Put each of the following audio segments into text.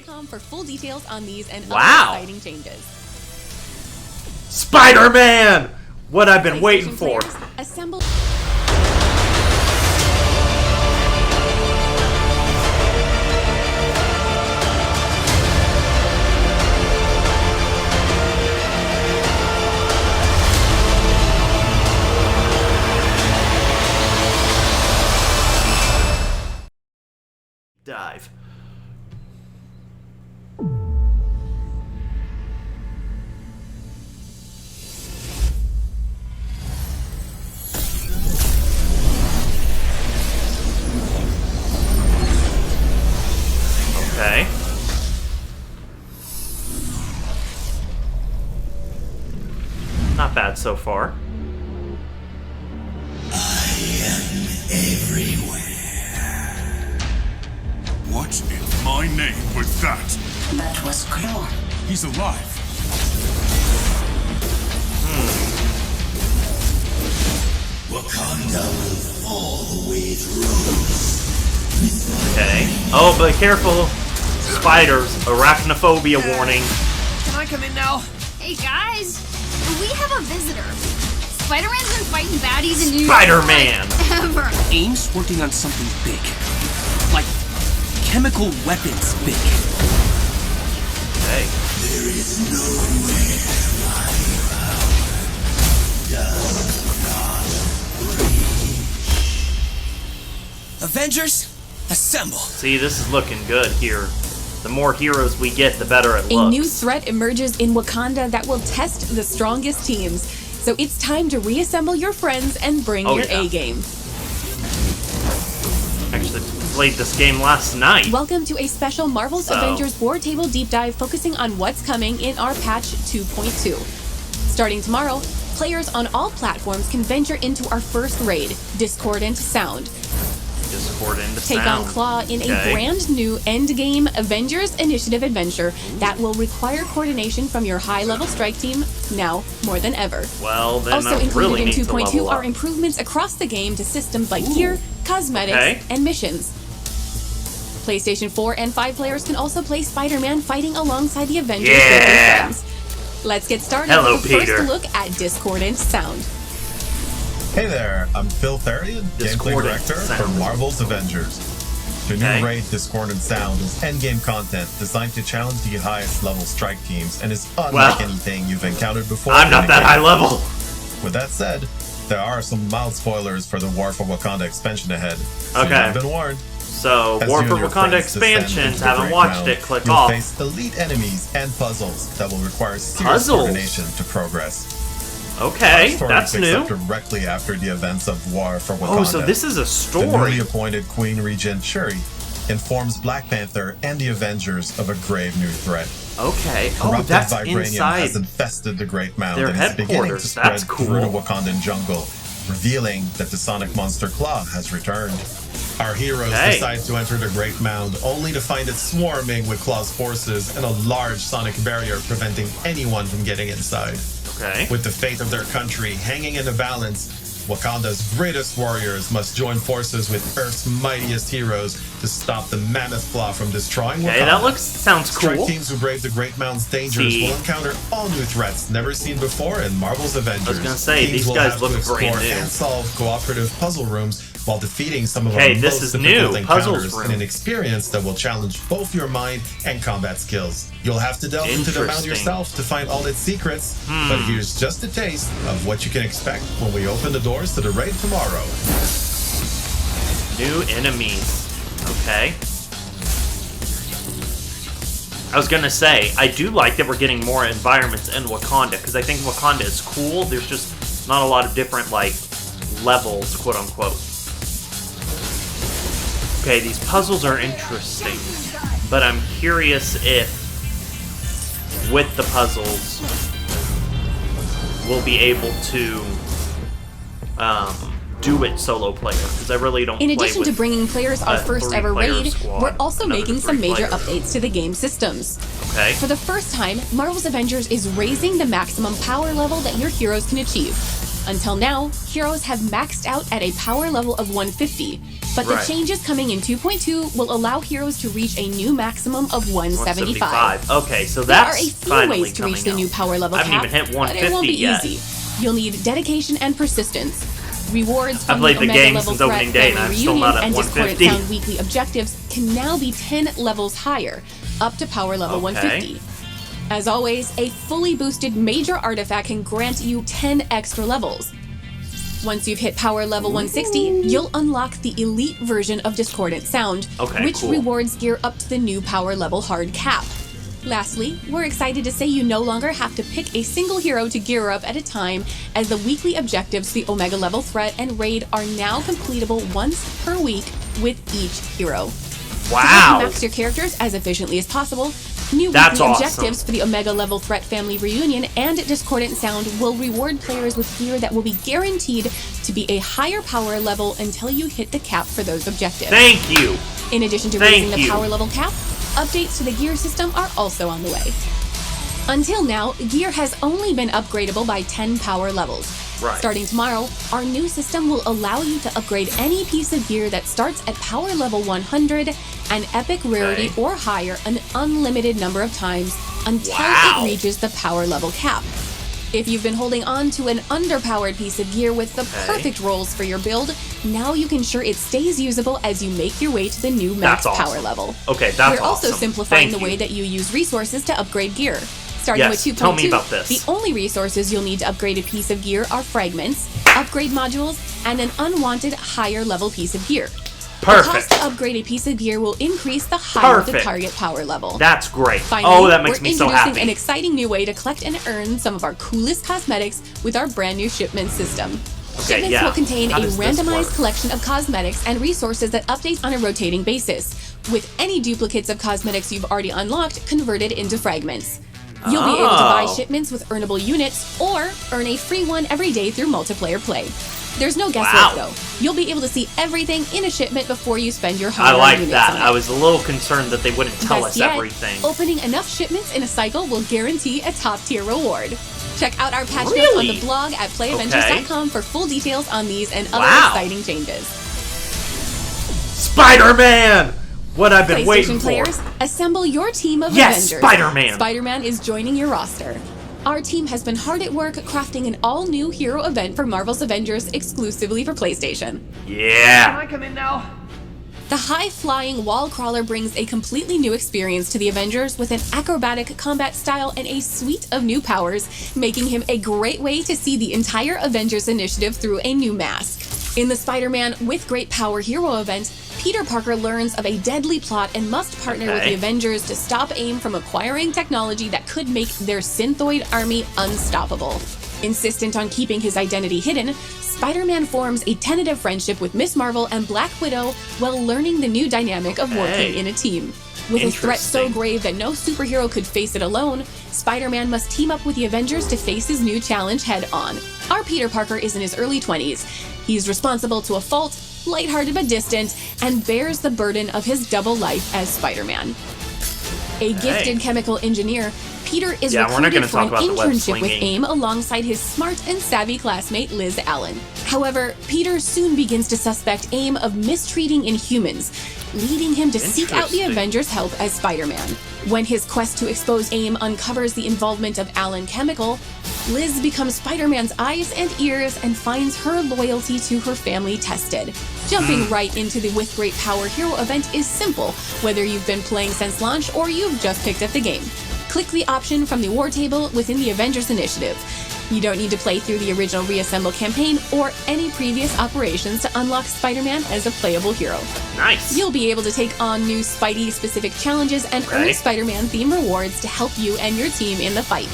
SpiderMan.com for full details on these and Wow. other exciting changes. Spider-Man! What I've been waiting for. PlayStation players, assemble. Dive. Okay. Not bad so far. What in my name was that? That was Claw. He's alive. Wakanda will fall the way through. Okay. Oh, but careful. Spiders. Arachnophobia warning. Can I come in now? Hey guys, we have a visitor. Spider-Man's been fighting baddies in New York Spider-Man! for like ever. Aim's working on something big. Like chemical weapons big. Okay. There is nowhere my power does not reach. Avengers, assemble. See, this is looking good here. The more heroes we get, the better it A looks. new threat emerges in Wakanda that will test the strongest teams. So it's time to reassemble your friends and bring your yeah. A-game. Actually played this game last night. Welcome to a special Marvel's Avengers War Table Deep Dive focusing on what's coming in our patch 2.2. Starting tomorrow, players on all platforms can venture into our first raid, Discordant Sound. Discord into Take sound. on Claw in Okay. a brand new endgame Avengers Initiative adventure that will require coordination from your high-level strike team now more than ever. Well, then Also I included really in need to 2.2 level are up. improvements across the game to systems like gear, cosmetics, Okay. and missions. PlayStation 4 and 5 players can also play Spider-Man fighting alongside the Avengers with their Yeah. friends. Let's get started Hello, with a Peter. first look at Discordant Sound. Hey there, I'm Phil Therian, gameplay Discordant director for Sound. Marvel's Avengers. The Okay. new raid Discordant Sound is endgame content designed to challenge the highest level strike teams and is unlike Well, anything you've encountered before. I'm in not the that game. high level. With that said, there are some mild spoilers for the War for Wakanda expansion ahead. So Okay. you've been warned. So, As War you for and your Wakanda friends descend expansions, into the haven't Great watched Mound, it, click you'll off. face elite enemies and puzzles that will require serious Puzzles? coordination to progress. Okay, Our story that's picks new. up directly after the events of War for Wakanda. Oh, so this is a The newly story. appointed Queen Regent Shuri informs Black Panther and the Avengers of a grave new threat. Okay. Oh, Corrupted that's vibranium inside. has infested the Great Mound their and is beginning to headquarters. spread That's cool. through the Wakandan jungle, revealing that the sonic monster Claw has returned. Our heroes Okay. decide to enter the Great Mound only to find it swarming with Claw's forces and a large sonic barrier preventing anyone from getting inside. Okay. With the fate of their country hanging in the balance, Wakanda's greatest warriors must join forces with Earth's mightiest heroes to stop the mammoth claw from destroying Wakanda. Okay, that sounds Strike cool. teams who brave the Great Mound's dangers See. will encounter all new threats never seen before in Marvel's Avengers. I was gonna say, Teams these will guys have look to explore brand new. and solve cooperative puzzle rooms while defeating some of Okay, our this most is new. difficult Puzzles encounters room. in an experience that will challenge both your mind and combat skills. You'll have to delve into the mound Interesting. yourself to find all its secrets, but here's just a taste of what you can expect when we open the doors to the raid tomorrow. New enemies. Okay. I was gonna say, I do like that we're getting more environments in Wakanda, because I think Wakanda is cool. There's just not a lot of different, like, levels, quote unquote. Okay, these puzzles are interesting, but I'm curious if, with the puzzles, we'll be able to do it solo player, because I really don't In play addition to with bringing players our a first ever three-player raid, squad, we're also another making some three major players. updates to the game systems. Okay. For the first time, Marvel's Avengers is raising the maximum power level that your heroes can achieve. Until now, heroes have maxed out at a power level of 150. But the Right. changes coming in 2.2 will allow heroes to reach a new maximum of 175. Okay, so There are that's a few finally ways to coming reach the out. new power level I haven't cap, even hit but 150 it won't be yet. easy. You'll need dedication and persistence. Rewards I've from played the the Omega game level since threat, opening day, and family I'm still reunion, not at and Discordant 150. Sound weekly objectives can now be 10 levels higher, up to power level Okay. 150. As always, a fully boosted major artifact can grant you 10 extra levels. Once you've hit power level 160, you'll unlock the elite version of Discordant Sound, Okay, which cool. rewards gear up to the new power level hard cap. Lastly, we're excited to say you no longer have to pick a single hero to gear up at a time, as the weekly objectives, the Omega level threat and raid, are now completable once per week with each hero. To help Wow. you max your characters as efficiently as possible, new That's weekly awesome. objectives for the Omega level threat family reunion and Discordant Sound will reward players with gear that will be guaranteed to be a higher power level until you hit the cap for those objectives. Thank you. In addition to Thank raising the you. power level cap, updates to the gear system are also on the way. Until now, gear has only been upgradable by 10 power levels. Right. Starting tomorrow, our new system will allow you to upgrade any piece of gear that starts at power level 100 and epic rarity Okay. or higher an unlimited number of times until Wow. it reaches the power level cap. If you've been holding on to an underpowered piece of gear with the perfect rolls for your build, now you can ensure it stays usable as you make your way to the new max That's awesome. power level. Okay, that's We're also awesome. simplifying Thank the way you. that you use resources to upgrade gear. Starting Yes, with 2.2, tell me about this. the only resources you'll need to upgrade a piece of gear are fragments, upgrade modules, and an unwanted higher level piece of gear. The Perfect. cost to upgrade a piece of gear will increase the higher the Perfect. target power level. That's great. Finally, Oh, that makes we're me so introducing happy. an exciting new way to collect and earn some of our coolest cosmetics with our brand new shipment system. Okay, Shipments yeah. will contain How a does this randomized work? collection of cosmetics and resources that update on a rotating basis, with any duplicates of cosmetics you've already unlocked converted into fragments. You'll be able to buy Oh. shipments with earnable units or earn a free one every day through multiplayer play. There's no guesswork Wow. though. You'll be able to see everything in a shipment before you spend your I hard-earned like units that. on it. I was a little concerned that they wouldn't tell Best us yet, everything. opening enough shipments in a cycle will guarantee a top-tier reward. Check out our patch notes on Really? the blog at playavengers.com for full details on these and other Wow. exciting changes. Spider-Man! What I've been waiting PlayStation for. players, assemble your team of Yes, Avengers. Spider-Man! Spider-Man is joining your roster. Our team has been hard at work crafting an all-new hero event for Marvel's Avengers exclusively for PlayStation. Yeah. I come in now? The high-flying wall crawler brings a completely new experience to the Avengers with an acrobatic combat style and a suite of new powers, making him a great way to see the entire Avengers initiative through a new mask. In the Spider-Man with Great Power Hero event, Peter Parker learns of a deadly plot and must partner with Okay. the Avengers to stop AIM from acquiring technology that could make their synthoid army unstoppable. Insistent on keeping his identity hidden, Spider-Man forms a tentative friendship with Miss Marvel and Black Widow while learning the new dynamic of working Hey. in a team. With a threat so Interesting. grave that no superhero could face it alone, Spider-Man must team up with the Avengers to face his new challenge head-on. Our Peter Parker is in his early 20s. He's responsible to a fault, lighthearted but distant, and bears the burden of his double life as Spider-Man. A gifted chemical engineer, Peter is Yeah, we're not recruited gonna for an talk about the web internship with slinging. AIM alongside his smart and savvy classmate Liz Allen. However, Peter soon begins to suspect AIM of mistreating Inhumans, leading him to seek out the Interesting. Avengers' help as Spider-Man. When his quest to expose AIM uncovers the involvement of Allen Chemical, Liz becomes Spider-Man's eyes and ears and finds her loyalty to her family tested. Jumping right into the With Great Power Hero event is simple, whether you've been playing since launch or you've just picked up the game. Click the option from the war table within the Avengers Initiative. You don't need to play through the original Reassemble campaign or any previous operations to unlock Spider-Man as a playable hero. Nice. You'll be able to take on new Spidey-specific challenges and earn Okay. Spider-Man-themed rewards to help you and your team in the fight.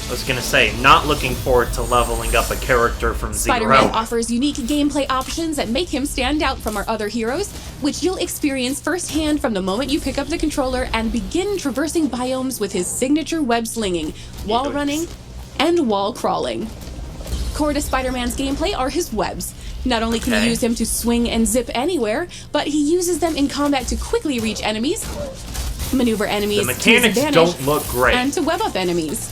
I was gonna say, not looking forward to leveling up a character from Spider-Man zero. offers unique gameplay options that make him stand out from our other heroes, which you'll experience firsthand from the moment you pick up the controller and begin traversing biomes with his signature web slinging, wall Yoinks. running, and wall crawling. Core to Spider-Man's gameplay are his webs. Not only can Okay. you use him to swing and zip anywhere, but he uses them in combat to quickly reach enemies, maneuver enemies The to his mechanics advantage, don't look great. and to web up enemies.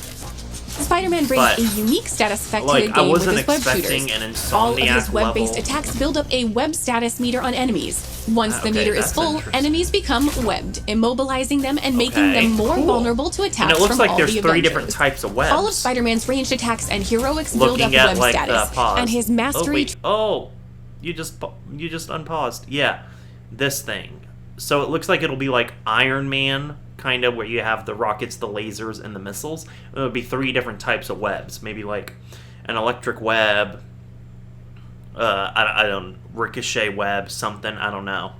Spider-Man brings But, a unique status effect to like, the I game with wasn't his web expecting shooters. an All of his Insomniac web-based level. attacks build up a web status meter on enemies. Once the Okay, meter is that's full, interesting. enemies become webbed, immobilizing them and making Okay, them more cool. vulnerable to attacks And it looks from like all there's the 3 Avengers. different types of webs. All of Spider-Man's ranged attacks and heroics build up Looking at web like status, pause. and his mastery you just unpaused. Yeah, this thing. So it looks like it'll be like Iron Man, kind of, where you have the rockets, the lasers, and the missiles. It would be 3 different types of webs. Maybe like an electric web, I don't ricochet web, something. I don't know.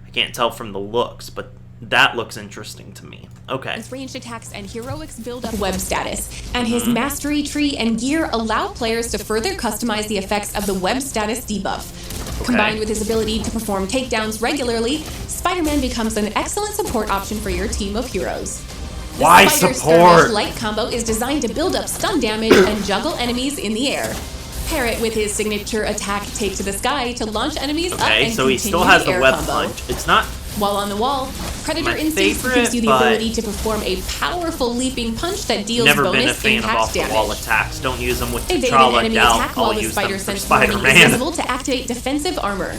I can't tell from the looks, but that looks interesting to me. Okay. His ranged attacks and heroics build up web status, and his mastery tree and gear allow players to further customize the effects of the web status debuff. Combined with his ability to perform takedowns regularly, Spider-Man becomes an excellent support option for your team of heroes. The Why Spider support? Skirmish Light combo is designed to build up stun damage and juggle enemies in the air. Pair it with his signature attack Take to the Sky to launch enemies up Okay, and so he continue still has the the air web combo. punch. It's not... While on the wall, Predator My Instincts favorite, gives you the but ability to perform a powerful leaping punch that deals Never been a bonus fan of impact off-the-wall damage. attacks. Don't use them with Evade an T'Challa enemy down. attack while I'll the use them Spider for Sense warning is Spider-Man. visible to activate defensive armor.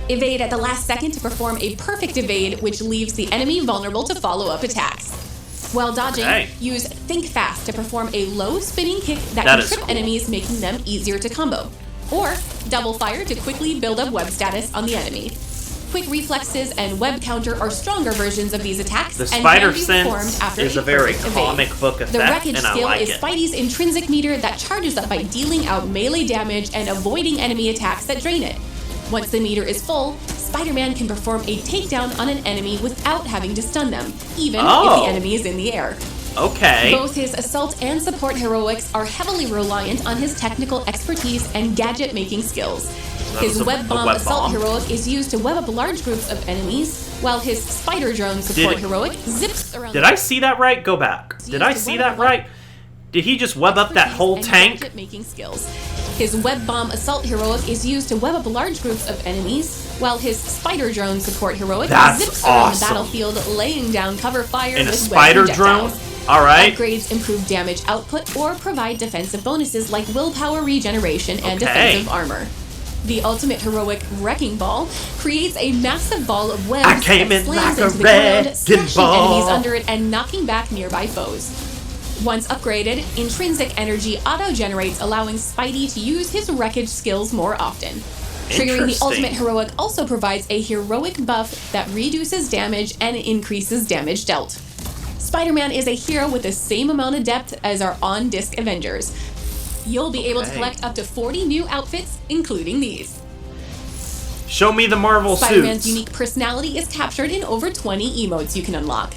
Evade at the last second to perform a perfect evade, which leaves the enemy vulnerable to follow-up attacks. While dodging, Okay. use Think Fast to perform a low spinning kick that That can is trip cool. enemies, making them easier to combo. Or Double Fire to quickly build up web status on the enemy. Quick reflexes and web counter are stronger versions of these attacks The and Spider can be performed Sense after is a very perfect evade. comic book The effect, wreckage and I skill like is it. Spidey's intrinsic meter that charges up by dealing out melee damage and avoiding enemy attacks that drain it. Once the meter is full, Spider-Man can perform a takedown on an enemy without having to stun them, even if Oh. the enemy is in the air. Okay. Both his assault and support heroics are heavily reliant on his technical expertise and gadget-making skills. That His was a web bomb web assault bomb. heroic is used to web up large groups of enemies, while his spider drone support heroic zips around. Did I see that right? Go back. Did I see that right? Did he just web up that whole tank? Making skills. His web bomb assault heroic is used to web up large groups of enemies, while his spider drone support heroic That's zips around the awesome. battlefield, laying down cover fire And a with spider web drone? projectiles. Alright. Upgrades improve damage output or provide defensive bonuses like willpower regeneration and Okay. defensive armor. The ultimate heroic Wrecking Ball creates a massive ball of webs I came that in slams like a into the ground, wrecking smashing ball. enemies under it and knocking back nearby foes. Once upgraded, intrinsic energy auto-generates, allowing Spidey to use his wreckage skills more often. Triggering the Interesting. ultimate heroic also provides a heroic buff that reduces damage and increases damage dealt. Spider-Man is a hero with the same amount of depth as our on-disc Avengers. You'll be able to Okay. collect up to 40 new outfits, including these. Show me the Marvel Spider-Man's suits. unique personality is captured in over 20 emotes you can unlock.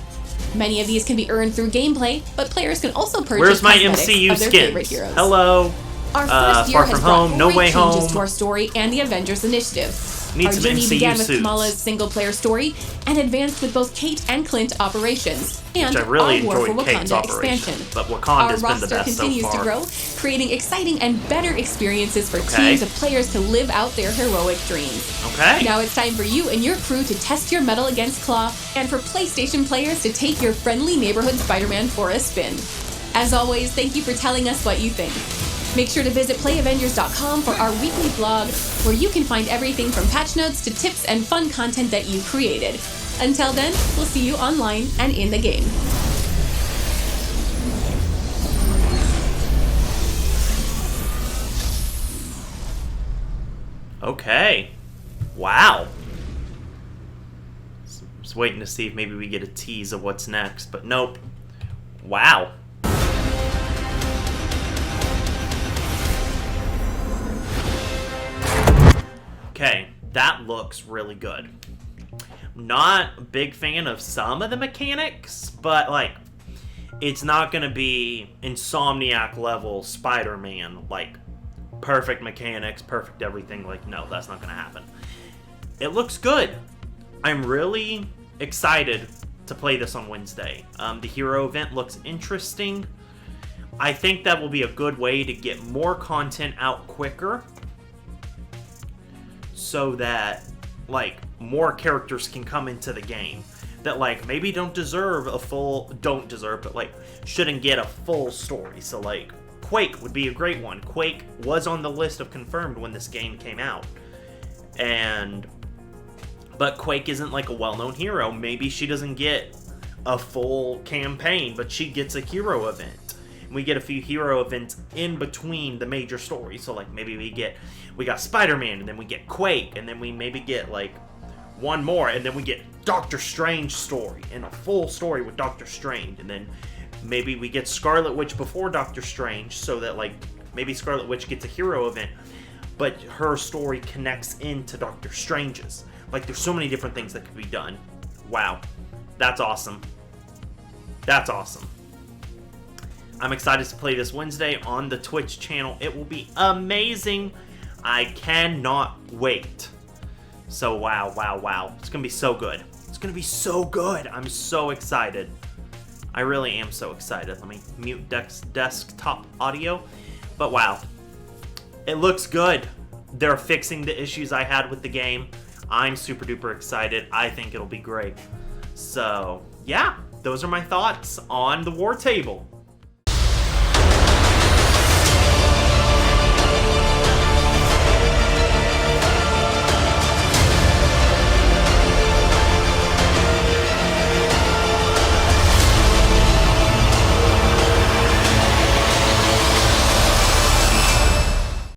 Many of these can be earned through gameplay, but players can also purchase Where's my cosmetics MCU of their favorite skins? heroes. Hello. Our first year Far has From brought Home, No great Way changes Home. to our story and the Avengers Initiative. Need Our some journey MCU began with suits. Kamala's single-player story and advanced with both Kate and Clint operations, and Which I really our War for enjoyed Kate's Wakanda operation, expansion. but Our Wakanda's been roster the best so continues to far. grow, creating exciting and better experiences for Okay. teams of players to live out their heroic dreams. Okay. Now it's time for you and your crew to test your mettle against Claw, and for PlayStation players to take your friendly neighborhood Spider-Man for a spin. As always, thank you for telling us what you think. Make sure to visit playavengers.com for our weekly blog, where you can find everything from patch notes to tips and fun content that you created. Until then, we'll see you online and in the game. Okay. Wow. Just waiting to see if maybe we get a tease of what's next, but nope. Wow. Okay, that looks really good. Not a big fan of some of the mechanics, but like, it's not gonna be Insomniac level Spider-Man, like perfect mechanics, perfect everything. Like, no, that's not gonna happen. It looks good. I'm really excited to play this on Wednesday. The hero event looks interesting. I think that will be a good way to get more content out quicker, so that like more characters can come into the game. that like maybe don't deserve, but like shouldn't get a full story. So like Quake would be a great one. Quake was on the list of confirmed when this game came out. But Quake isn't like a well-known hero. Maybe she doesn't get a full campaign, but she gets a hero event. And we get a few hero events in between the major stories. So like maybe we got Spider-Man, and then we get Quake, and then we maybe get like one more, and then we get Doctor Strange story and a full story with Doctor Strange, and then maybe we get Scarlet Witch before Doctor Strange, so that like maybe Scarlet Witch gets a hero event, but her story connects into Doctor Strange's. Like there's so many different things that could be done. Wow, that's awesome. That's awesome. I'm excited to play this Wednesday on the Twitch channel. It will be amazing. I cannot wait. So wow. It's gonna be so good. It's gonna be so good. I'm so excited. I really am so excited. Let me mute desktop audio. But wow, it looks good. They're fixing the issues I had with the game. I'm super duper excited. I think it'll be great. So yeah, those are my thoughts on the War Table.